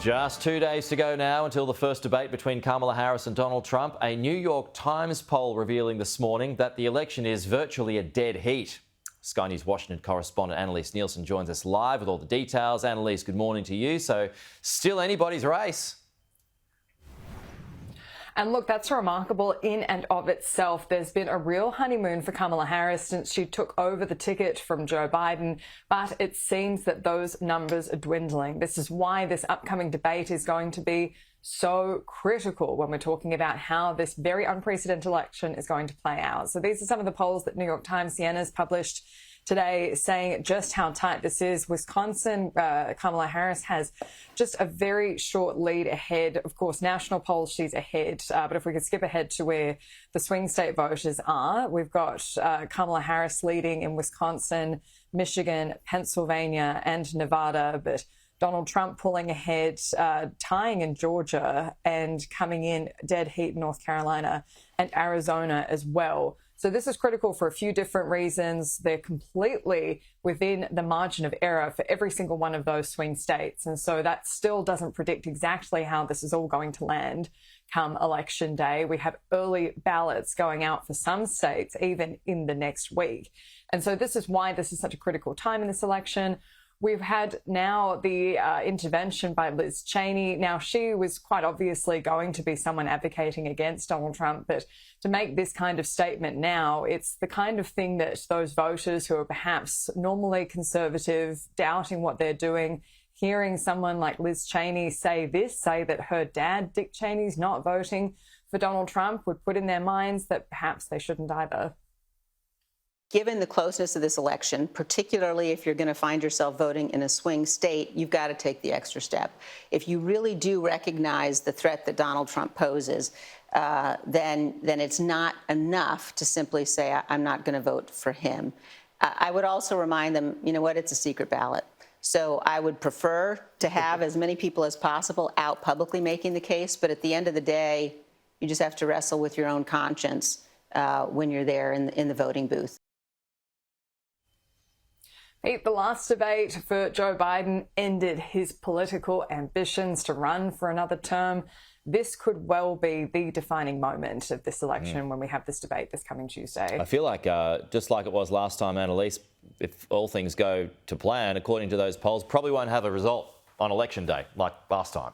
Just 2 days to go now until the first debate between Kamala Harris and Donald Trump. A New York Times poll revealing this morning that the election is virtually a dead heat. Sky News Washington correspondent Annelise Nielsen joins us live with all the details. Annelise, good morning to you. So still anybody's race. And look, that's remarkable in and of itself. There's been a real honeymoon for Kamala Harris since she took over the ticket from Joe Biden, but it seems that those numbers are dwindling. This is why this upcoming debate is going to be so critical when we're talking about how this very unprecedented election is going to play out. So these are some of the polls that New York Times Cheneys published today saying just how tight this is. Wisconsin, Kamala Harris has just a very short lead ahead. Of course, national polls, she's ahead. But if we could skip ahead to where the swing state voters are, we've got Kamala Harris leading in Wisconsin, Michigan, Pennsylvania and Nevada. But Donald Trump pulling ahead, tying in Georgia and coming in dead heat in North Carolina and Arizona as well. So this is critical for a few different reasons. They're completely within the margin of error for every single one of those swing states. And so that still doesn't predict exactly how this is all going to land come election day. We have early ballots going out for some states, even in the next week. And so this is why this is such a critical time in this election. We've had now the intervention by Liz Cheney. Now, she was quite obviously going to be someone advocating against Donald Trump, but to make this kind of statement now, it's the kind of thing that those voters who are perhaps normally conservative, doubting what they're doing, hearing someone like Liz Cheney say that her dad, Dick Cheney's not voting for Donald Trump, would put in their minds that perhaps they shouldn't either. Given the closeness of this election, particularly if you're going to find yourself voting in a swing state, you've got to take the extra step. If you really do recognize the threat that Donald Trump poses, then it's not enough to simply say, I'm not going to vote for him. I would also remind them, you know what, it's a secret ballot. So I would prefer to have as many people as possible out publicly making the case. But at the end of the day, you just have to wrestle with your own conscience when you're there in the voting booth. The last debate for Joe Biden ended his political ambitions to run for another term. This could well be the defining moment of this election when we have this debate this coming Tuesday. I feel like just like it was last time, Annelise, if all things go to plan, according to those polls, probably won't have a result on election day like last time.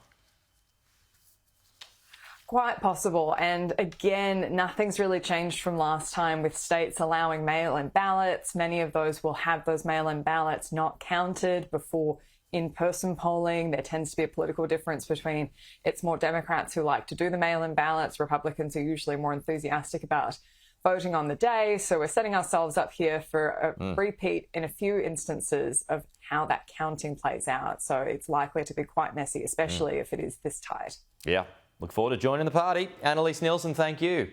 Quite possible. And again, nothing's really changed from last time with states allowing mail-in ballots. Many of those will have those mail-in ballots not counted before in-person polling. There tends to be a political difference between it's more Democrats who like to do the mail-in ballots. Republicans are usually more enthusiastic about voting on the day. So we're setting ourselves up here for a repeat in a few instances of how that counting plays out. So it's likely to be quite messy, especially if it is this tight. Yeah. Look forward to joining the party. Annelise Nielsen, thank you.